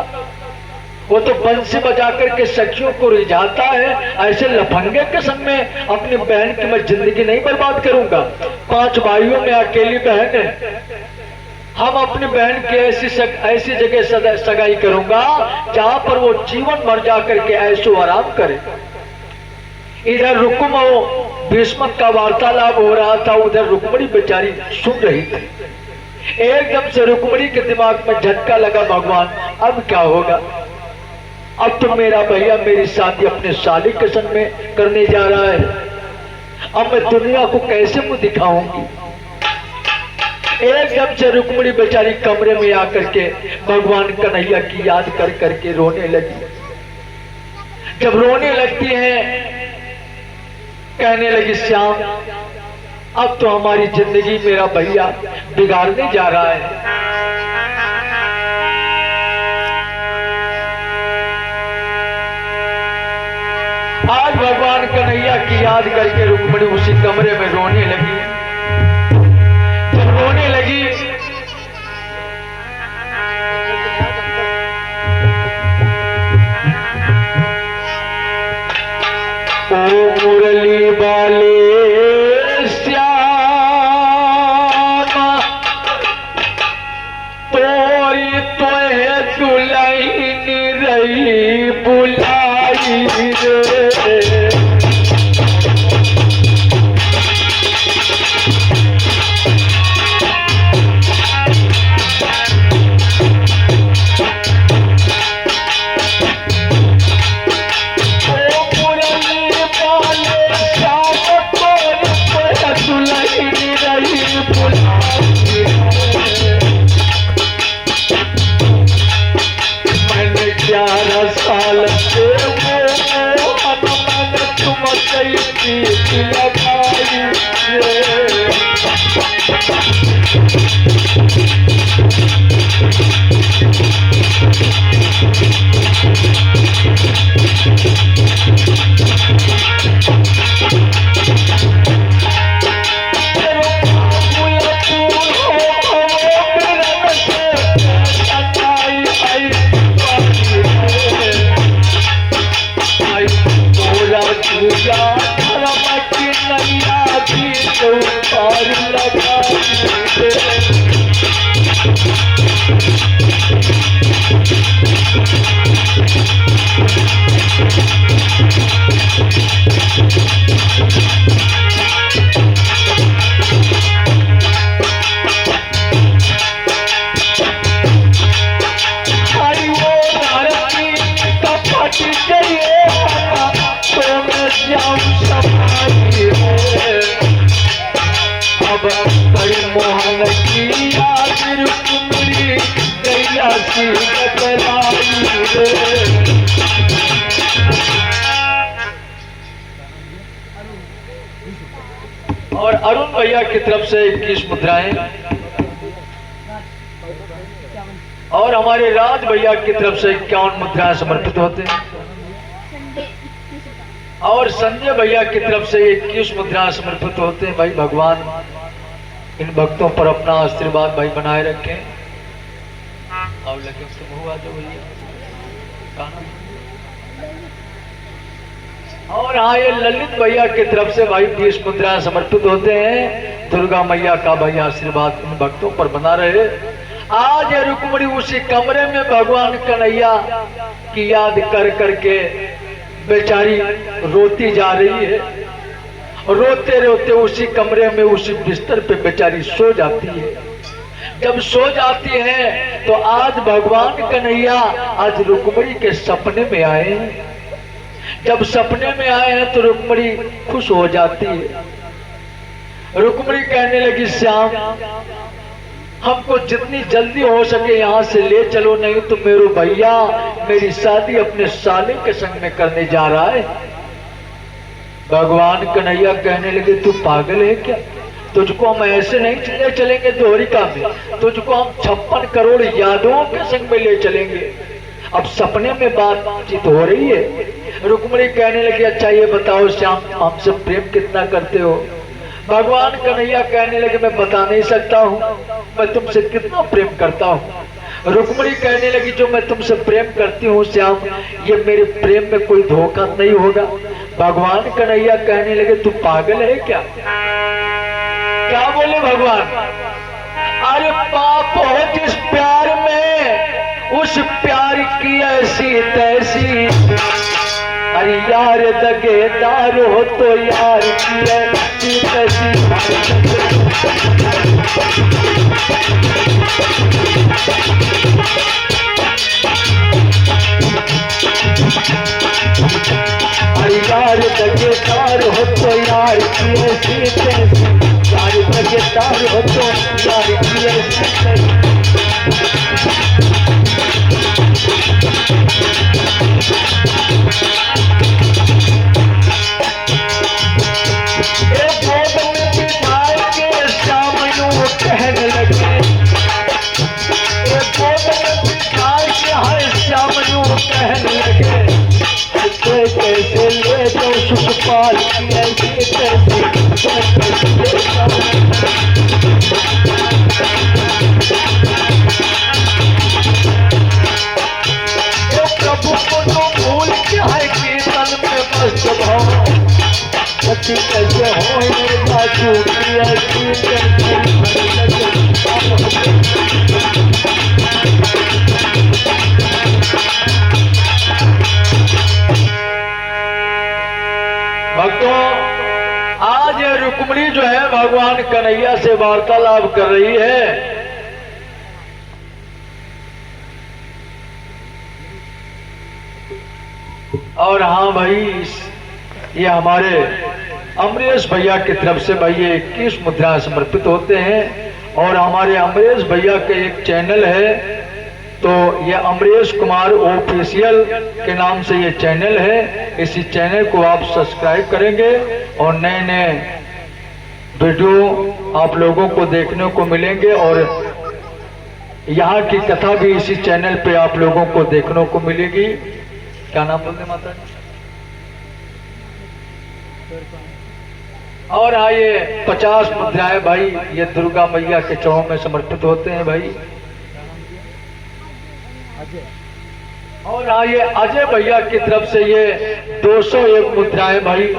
वो तो बंसी बजाकर के सखियों को रिझाता है, ऐसे लफंगे के संग में अपनी बहन की मैं जिंदगी नहीं बर्बाद करूंगा। 5 भाइयों में अकेली बहन है। हम अपनी बहन की ऐसी जगह सगाई करूंगा जहां पर वो जीवन भर जा करके ऐशो आराम करे। इधर रुकुम और भीष्म का वार्तालाप हो रहा था, उधर रुक्मणी बेचारी सुन रही थी। एकदम से रुक्मणी के दिमाग में झटका लगा, भगवान अब क्या होगा? अब तो मेरा भैया मेरी शादी अपने साली के संग में करने जा रहा है, अब मैं दुनिया को कैसे मुंह दिखाऊंगी? एकदम से रुक्मणी बेचारी कमरे में आकर के भगवान कन्हैया की याद कर करके रोने लगी। जब रोने लगती है, कहने लगी, श्याम अब तो हमारी जिंदगी मेरा भैया बिगाड़ने जा रहा है। आज भगवान कन्हैया की याद करके रुक्मणी उसी कमरे में रोने लगी। जब रोने लगी ओ मुरली वाले श्याम तोरी तो है दुल्हन रही बुलाई रे। और अरुण भैया की तरफ से 21 मुद्राएं और हमारे राज भैया की तरफ से 51 मुद्राएं समर्पित होते हैं और संजय भैया की तरफ से 21 मुद्राएं समर्पित होते हैं। भाई भगवान इन भक्तों पर अपना आशीर्वाद भाई बनाए रखें। और लगे हुआ जो भैया और हाँ ये ललित भैया की तरफ से भाई 20 मुद्राएं समर्पित होते हैं। दुर्गा मैया का भाई आशीर्वाद इन भक्तों पर बना रहे। आज ये रुक्मणी उसी कमरे में भगवान कन्हैया की याद कर करके बेचारी रोती जा रही है। रोते रोते उसी कमरे में उसी बिस्तर पे बेचारी सो जाती है। जब सो जाती है तो आज भगवान कन्हैया आज रुक्मणी के सपने में आए हैं। जब सपने में आए हैं तो रुक्मणी खुश हो जाती है। रुक्मणी कहने लगी, श्याम हमको जितनी जल्दी हो सके यहाँ से ले चलो, नहीं तो मेरे भैया मेरी शादी अपने साले के संग में करने जा रहा है। भगवान कन्हैया कहने लगे, तू पागल है क्या? तुझको हम ऐसे नहीं ले चलेंगे द्वारिका में, तुझको हम 56 करोड़ यादवों के संग में ले चलेंगे। अब सपने में बातचीत हो रही है। रुक्मणी कहने लगी, अच्छा ये बताओ श्याम हमसे प्रेम कितना करते हो? भगवान कन्हैया कहने लगे, मैं बता नहीं सकता हूँ मैं तुमसे कितना प्रेम करता हूँ। रुक्मणी कहने लगी, जो मैं तुमसे प्रेम करती हूँ श्याम, ये मेरे प्रेम में कोई धोखा नहीं होगा। भगवान कन्हैया कहने लगे, तू पागल है क्या? क्या बोले भगवान? अरे पाप हो उस प्यार की ऐसी तैसी, अरे यार दगेदार हो तो यार की ऐसी तैसी। अरे यार दगेदार हो तो यार की ऐसी तैसी, यार दगेदार हो तो यार की ऐसी तैसी। कहने लगे श्याम यूं कहने लगे, कैसे ले जाओ सुखपाल की ऐसी कैसे ले जाओ। प्रभु को तो भूल के है कीर्तन में मस्त भाव, पति कैसे हो बाजू की ऐसी भक्तों। आज ये रुक्मिणी जो है भगवान कन्हैया से वार्तालाप कर रही है। और हाँ भाई, ये हमारे अमरेश भैया की तरफ से भाई ये 21 मुद्राएं समर्पित होते हैं। और हमारे अमरेश भैया का एक चैनल है, तो ये अमरेश कुमार ऑफिशियल के नाम से ये चैनल है। इसी चैनल को आप सब्सक्राइब करेंगे और नए नए वीडियो आप लोगों को देखने को मिलेंगे। और यहाँ की कथा भी इसी चैनल पे आप लोगों को देखने को मिलेगी। क्या नाम बोलते माता जी? और हाँ, ये 50 मुद्राएं भाई ये दुर्गा मैया के चरणों में समर्पित होते हैं भाई। और हाँ, ये अजय भैया की तरफ से ये 201 मुद्राएं भाई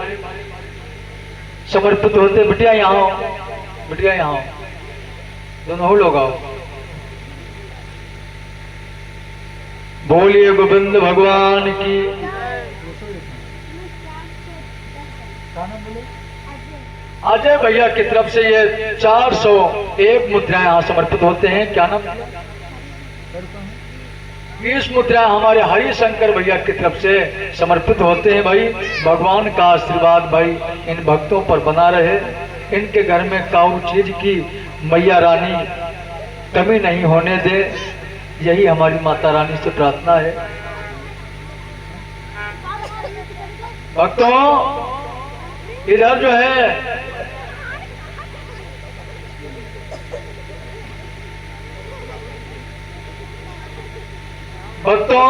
समर्पित होते। बिटिया यहाँ हो, बिटिया यहाँ हो, दोनों लोग आओ। बोलिए गोविंद भगवान की। अजय भैया की तरफ से ये 401 मुद्राएं यहाँ समर्पित होते हैं। क्या नाम? 20 मुद्राएं हमारे हरिशंकर भैया की तरफ से समर्पित होते हैं भाई। भगवान का आशीर्वाद भाई इन भक्तों पर बना रहे, इनके घर में काऊ चीज की मैया रानी कमी नहीं होने दे, यही हमारी माता रानी से प्रार्थना है। भक्तों, इधर जो है भक्तों,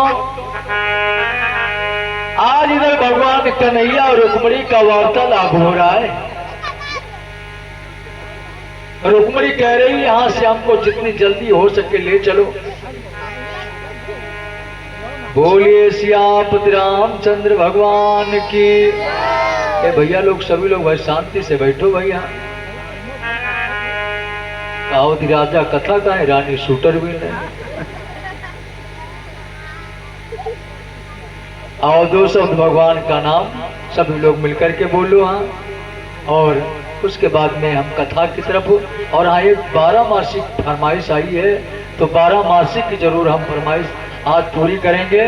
आज इधर भगवान कन्हैया और रुक्मिणी का वार्तालाप हो रहा है। रुक्मिणी कह रही यहां से हमको जितनी जल्दी हो सके ले चलो। बोलिए सियापति रामचंद्र भगवान की। ए भैया लोग, सभी लोग भाई शांति से बैठो भैया। कावती राजा कथा का है, रानी शूटर भी नहीं। आओ दो शब्द भगवान का नाम सभी लोग मिलकर के बोलो। हाँ, और उसके बाद में हम कथा की तरफ। और हाँ, एक 12 मासिक फरमाइश आई है, तो 12 मासिक की जरूर हम फरमाइश आज पूरी करेंगे,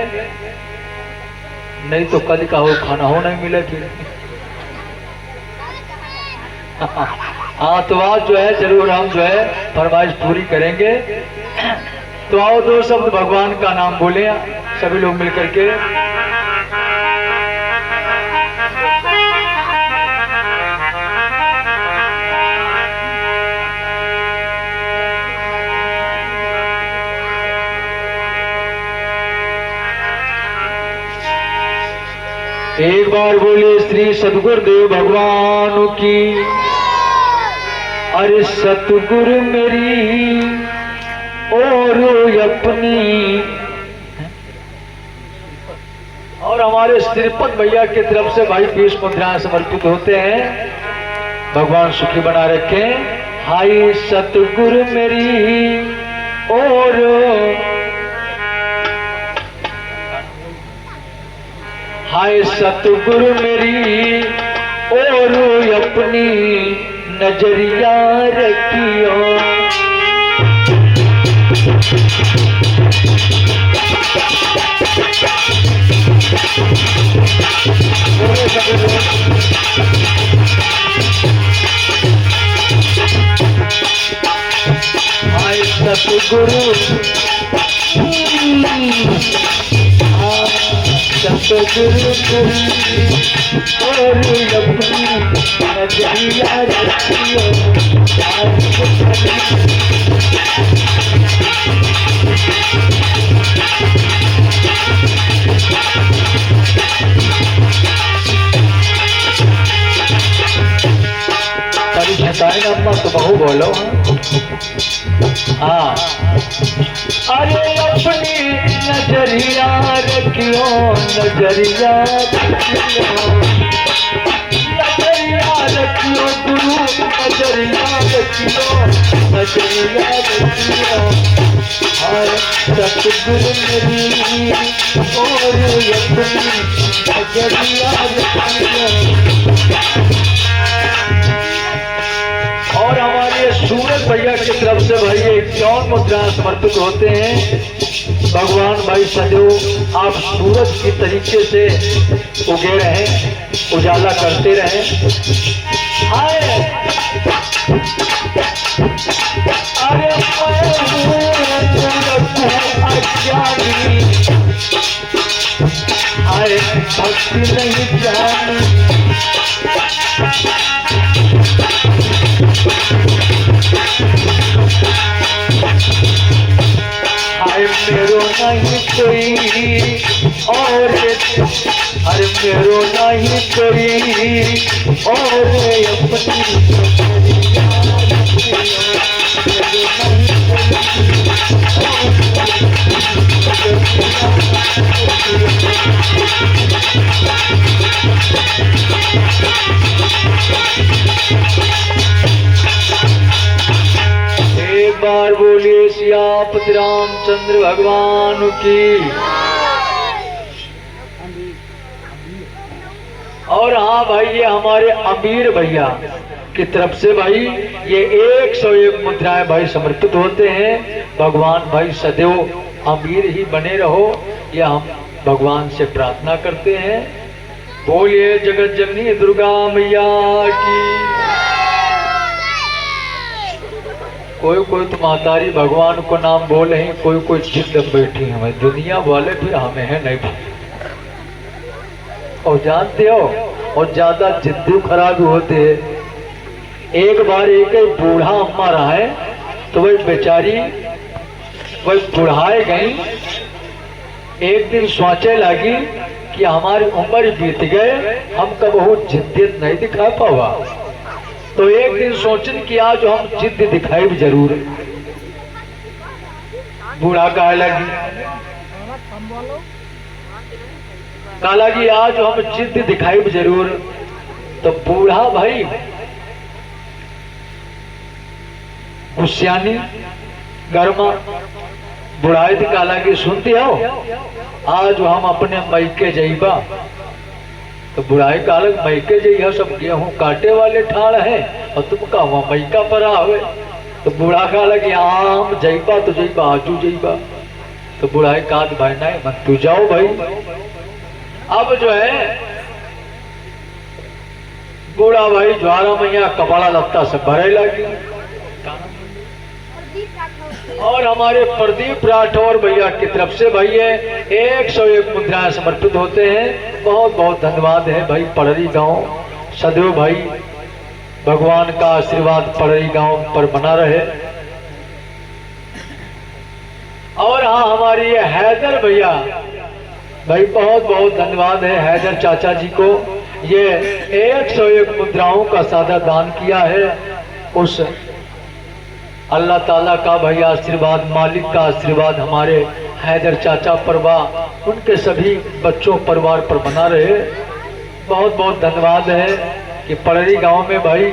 नहीं तो कल का हो खाना हो नहीं मिले फिर। हाँ, तो आज जो है जरूर हम जो है फरमाइश पूरी करेंगे। तो आओ दो शब्द भगवान का नाम बोले सभी लोग मिलकर के। एक बार बोले श्री सतगुरुदेव भगवान की। अरे सतगुरु मेरी और अपनी। और हमारे श्रीपद भैया की तरफ से भाई 20 मुद्राएं समर्पित होते हैं। भगवान सुखी बना रखें। हाय सतगुरु मेरी और हाय सतगुरु मेरी और अपनी नजरिया रखियो। हाय सतगुरु सतगुरु और अपनी नजरिया रखियो। अम्मा तो बहु बोलो। हाँ अरे अपनी नजरिया रखियो, नजरिया रखियो, नजरिया रखियो गुरु, नजरिया रखियो, नजरिया रखियो। हाय सतगुरु मेरी और अपनी नजरिया रखियो। और हमारे सूरज भैया की तरफ से भाई 51 मुद्राएं समर्पित होते हैं। भगवान भाई सदैव आप सूरज की तरीके से उगे रहें, उजाला करते रहें। हाय अरे अज्ञानी हाय भक्ति नहीं जानी। हाय मेरो नहीं कोई और, अरे मेरो नहीं कोई और अपनी एक बार बोलिए सियापति रामचंद्र भगवान की। और हाँ भाई ये हमारे अमीर भैया की तरफ से भाई ये 101 मुद्राएं भाई समर्पित होते हैं। भगवान भाई सदैव अमीर ही बने रहो, यह हम भगवान से प्रार्थना करते हैं। बोलिए जगत जननी दुर्गा मैया की। कोई कोई तो मातारी भगवान को नाम बोले हैं, कोई कोई जिद बैठी है। दुनिया वाले फिर हमें है नहीं और जानते हो, और ज्यादा जिद्दी खराब होते हैं। एक बार एक बूढ़ा अम्मा रहा है तो वही बेचारी वही बुढ़ाए गई। एक दिन सोचे लगी कि हमारी उम्र बीत गए, हम कबहू जिद्दियत नहीं दिखा पावा। तो एक दिन सोचन कि आज हम जिद दिखाई भी जरूर। बूढ़ा कहा लगी आज हम जिद दिखाई भी जरूर। तो बूढ़ा भाई गुस्सियानी गर्मा बुढ़ाई थी, कहा लगी सुनती हो आज हम अपने मैके जाइबा। तो बुढ़ाई का अलग मैके जइया, सब गेहूं काटे वाले ठाड़ है और तुम कहा मैका पर आवे। तो बूढ़ा का अलग आम जइबा तो जइबा आजू जइबा। तो बुढ़ाई का भाई नहीं मन तू जाओ भाई। अब जो है बूढ़ा भाई ज्वारा मैया कपड़ा लत्ता से भरे लगी। और हमारे प्रदीप राठौर भैया की तरफ से भाई 101 मुद्राएं समर्पित होते हैं। बहुत बहुत धन्यवाद है भाई। पड़री गांव सदैव भाई भगवान का आशीर्वाद पड़री गांव पर बना रहे। और हाँ हमारी ये हैदर भैया भाई बहुत बहुत धन्यवाद है हैदर चाचा जी को। ये 101 मुद्राओं का सादा दान किया है। उस अल्लाह ताला का भाई आशीर्वाद, मालिक का आशीर्वाद हमारे हैदर चाचा परिवार, उनके सभी बच्चों परिवार पर बना रहे। बहुत बहुत धन्यवाद है कि पड़री गांव में भाई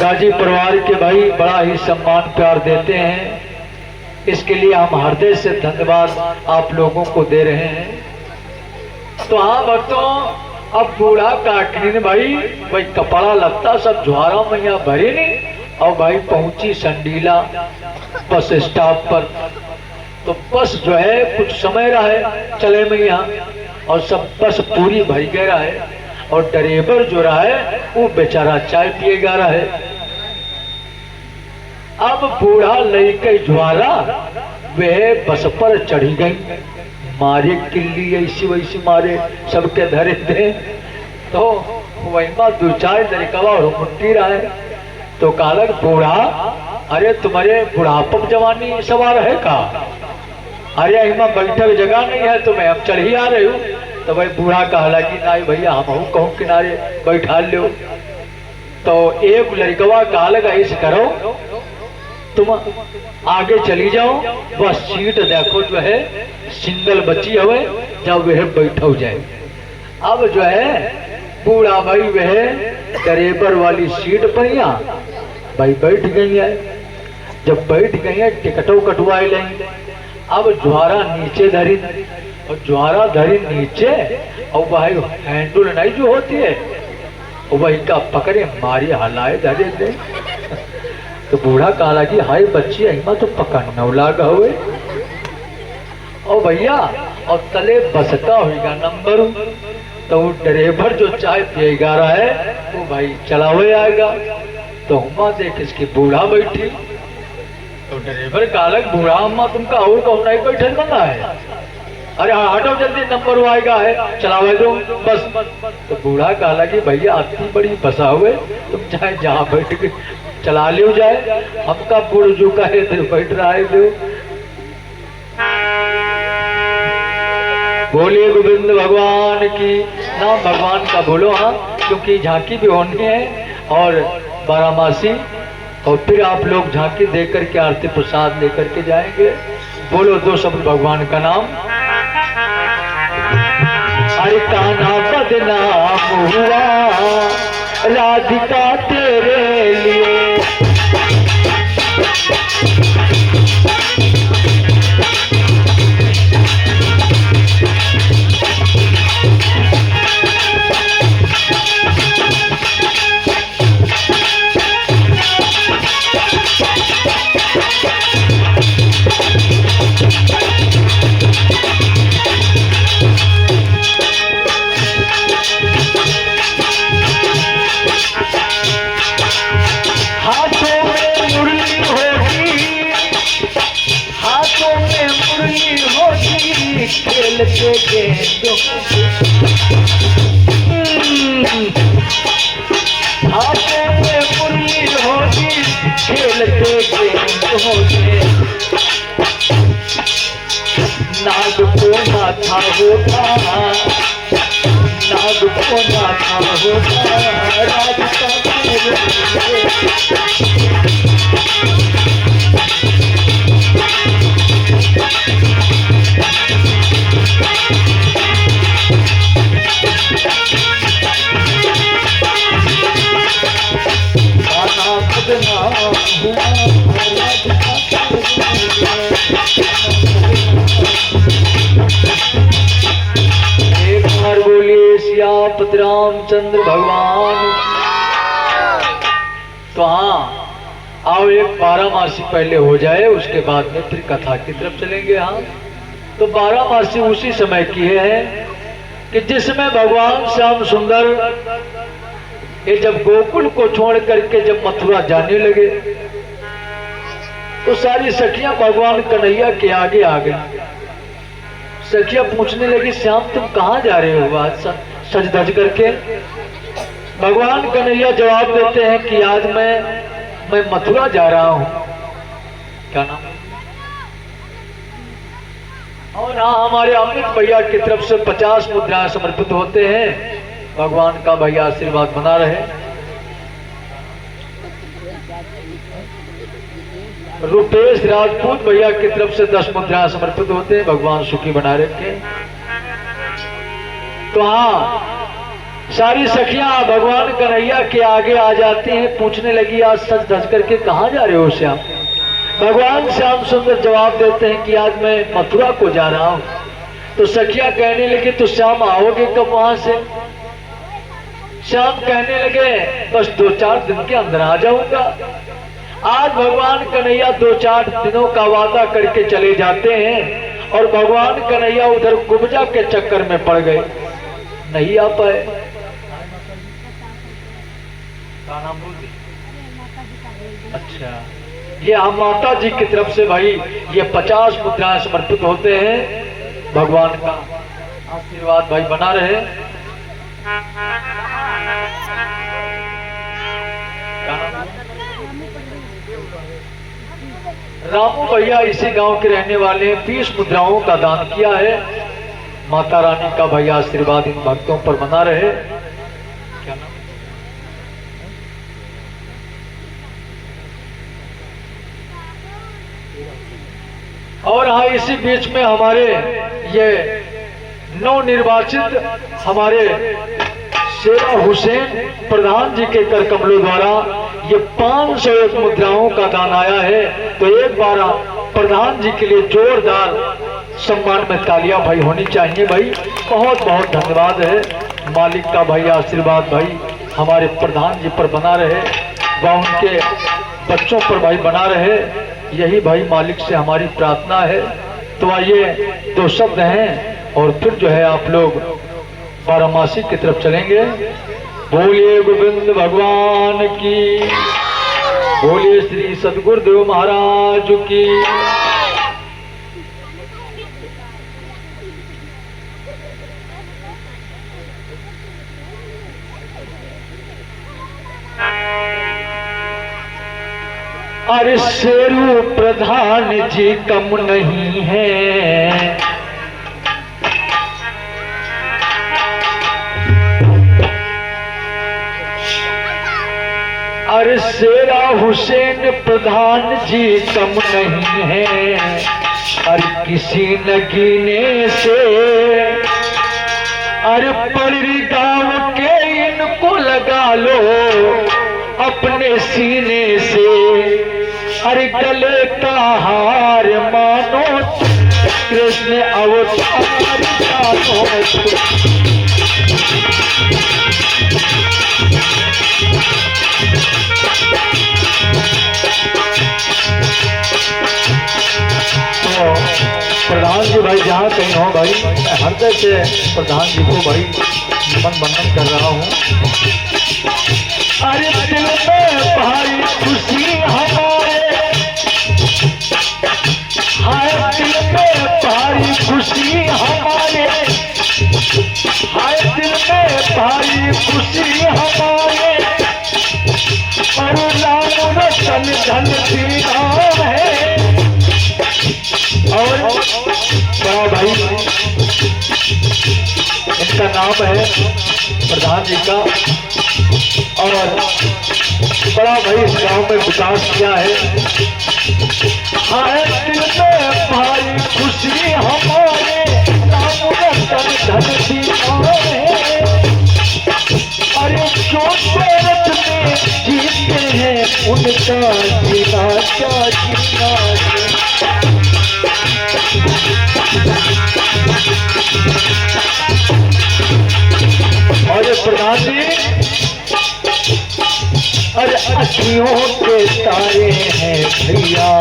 गाजी परिवार के भाई बड़ा ही सम्मान प्यार देते हैं। इसके लिए हम हृदय से धन्यवाद आप लोगों को दे रहे हैं। तो हाँ भक्तों, अब बूढ़ा काटने भाई भाई कपड़ा लगता सब ज्वारा मैया भरे नहीं, और भाई पहुंची संडीला बस स्टॉप पर। तो बस जो है कुछ समय रहा है चले मैया, और सब बस पूरी भरी गया रहा है, और ड्राइवर जो रहा है वो बेचारा चाय पिए गा रहा है। अब बूढ़ा लड़के ज्वाला वह बस पर चढ़ी गई, मारे किल्ली ऐसी वैसी मारे सबके धरे थे। तो वही दो चार लड़कवा और मुट्टी रहा है। तो कालक बूढ़ा, अरे तुम्हारे बुढ़ापक जवानी सवार है का? अरे अहिमा बैठक जगह नहीं है तो मैं अब चढ़ ही आ रही हूँ। तो भाई बूढ़ा कहला कि नहीं भैया हम कहूँ किनारे बैठा लो। तो एक लड़कवा कहलक ऐसे करो, तुम आगे चली जाओ, बस सीट देखो जो है सिंगल बची हुए, जब वह बैठो जाए। अब जो है बूढ़ा भाई वह ड्राइवर वाली सीट पर यहाँ भाई बैठ गई है। जब बैठ गई है टिकटों कटवाए लेंगे। अब ज्वारा नीचे धरी, और ज्वारा धरी नीचे, और भाई हैंडल नहीं जो होती है वही का पकड़े मारी हलाए धरे दे। तो बूढ़ा कहा कि हाय बच्ची अहिमा तो पकड़ना लागा हुए, और भैया और तले बसका होगा नंबर। तो वो ड्राइवर जो चाय पिएगा रहा है वो भाई चला हुए आएगा। तो हुआ देख इसकी बूढ़ा बैठी। तो ड्राइवर कालक बूढ़ा अम्मा तुमका और कहो नहीं बैठे बना है, अरे हटो जल्दी नंबर आएगा है चलावे दो बस। तो बूढ़ा कहला कि भैया अति बड़ी बसा हुए, तुम चाहे जहाँ बैठ के चला लियो जाए, हमका बूढ़ जो का है बैठ रहा है दो। बोलिए गोविंद भगवान की। नाम भगवान का बोलो हाँ, क्योंकि झांकी भी होनी है और बारामासी, और फिर आप लोग झांकी देकर के आरती प्रसाद लेकर के जाएंगे। बोलो दो शब्द भगवान का नाम। अरे कान्हा बदनाम हुआ राधिका तेरे लिए, खेलते गेंदों हाथों में मुरली होगी, खेलते गेंदों से नाग को माथा होता, नाग को माथा होता राधिका एक बार बोलिए सियापति रामचंद्र भगवान। तो हाँ आओ एक बारामासी पहले हो जाए, उसके बाद में फिर कथा की तरफ चलेंगे। हाँ तो बारामासी उसी समय की है कि जिसमें भगवान श्याम सुंदर ये जब गोकुल को छोड़ करके जब मथुरा जाने लगे तो सारी सखियां भगवान कन्हैया के आगे आ गई। सखियां पूछने लगी श्याम तुम कहाँ जा रहे हो आज सज धज करके? भगवान कन्हैया जवाब देते हैं कि आज मैं मथुरा जा रहा हूँ। क्या नाम? और हाँ हमारे अमित भैया की तरफ से 50 मुद्राएं समर्पित होते हैं। भगवान का भैया आशीर्वाद बना रहे। रुपेश राजपूत भैया की तरफ से 10 मुद्राएं समर्पित होते हैं। भगवान सुखी बना रखे। तो हाँ सारी सखियां भगवान कन्हैया के आगे आ जाती हैं, पूछने लगी आज सच धज करके कहाँ जा रहे हो श्याम? भगवान श्याम सुंदर जवाब देते हैं कि आज मैं मथुरा को जा रहा हूँ। तो सखिया कहने लगे तो श्याम आओगे कब वहां से? श्याम कहने लगे बस 2-4 दिन के अंदर आ जाऊंगा। आज भगवान कन्हैया 2-4 दिनों का वादा करके चले जाते हैं और भगवान कन्हैया उधर कुब्जा के चक्कर में पड़ गए, नहीं आ पाए। अच्छा, ये हम माता जी की तरफ से भाई ये 50 मुद्राएं समर्पित होते हैं। भगवान का आशीर्वाद भाई बना रहे। रामू भैया इसी गांव के रहने वाले 20 मुद्राओं का दान किया है। माता रानी का भैया आशीर्वाद इन भक्तों पर बना रहे। क्या नाम? और हाँ, इसी बीच में हमारे ये नवनिर्वाचित हमारे शेरा हुसैन प्रधान जी के कर कमलों द्वारा ये 501 मुद्राओं का दान आया है। तो एक बार प्रधान जी के लिए जोरदार सम्मान में तालियां भाई होनी चाहिए भाई। बहुत बहुत धन्यवाद है। मालिक का भाई आशीर्वाद भाई हमारे प्रधान जी पर बना रहे व उनके बच्चों पर भाई बना रहे, यही भाई मालिक से हमारी प्रार्थना है। तो आइए 2 शब्द हैं और फिर जो है आप लोग बारामासी की तरफ चलेंगे। बोलिए गोविंद भगवान की, बोलिए श्री सदगुरुदेव महाराज की। अरे शेरू प्रधान जी कम नहीं है, अरे शेरा हुसैन प्रधान जी कम नहीं है। अरे किसी नगीने से अरे परी गांव के इनको लगा लो अपने सीने से। अरे गले का हार मानो कृष्ण अवतार जानो। तो प्रधान जी भाई जहाँ कहीं हो भाई, मैं हृदय से प्रधान जी को भाई मन बंधन कर रहा हूँ। अरे दिल में भाई खुशी हमारे, हाय दिल में भाई खुशी हमारे, हाय दिल में भाई खुशी हमारे। और राम रतन धन श्री राम है। और बड़ा भाई इनका नाम है प्रधान जी का, और बड़ा भाई इस गांव में विकास किया है। हाय दिल में भाई खुशी हमारे, राम रतन धन श्री राम है। अरे जो भारत में जीते हैं उनका जीना क्या जीना है। और प्रधान जी अरे अखियों के तारे हैं भैया,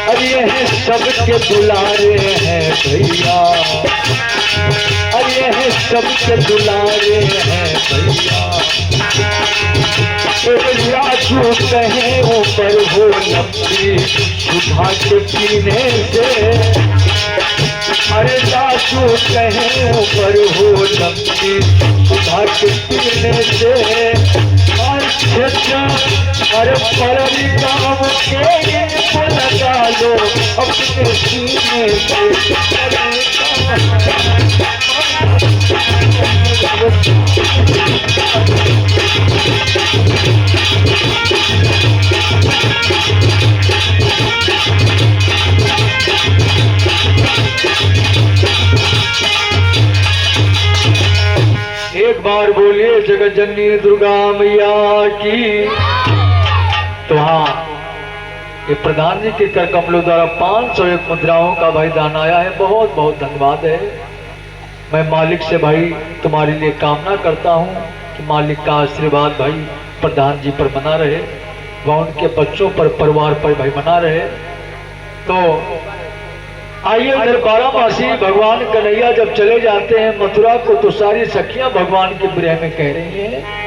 अरे ये सबके दुलारे हैं भैया, अरे ये सबके दुलारे हैं भैया। राजू कहे ऊपर हो लंबी सुधा के पीने से। अरे राजू कहे ऊपर हो लंबी सुधा के पीने से। अरे पररी गाँव के इनको लगा लो अपने सीने से। एक बार बोलिए जगत जननी दुर्गा मैया की। तो हाँ, ये प्रधान जी के कर कमलों द्वारा 501 मुद्राओं का भाई दान आया है। बहुत बहुत धन्यवाद है। मैं मालिक से भाई तुम्हारे लिए कामना करता हूँ कि मालिक का आशीर्वाद भाई प्रधान जी पर बना रहे, वह उनके बच्चों पर, परिवार पर भाई बना रहे। तो आइए उधर बारामासी भगवान कन्हैया जब चले जाते हैं मथुरा को, तो सारी सखियां भगवान के विरह में कह रही हैं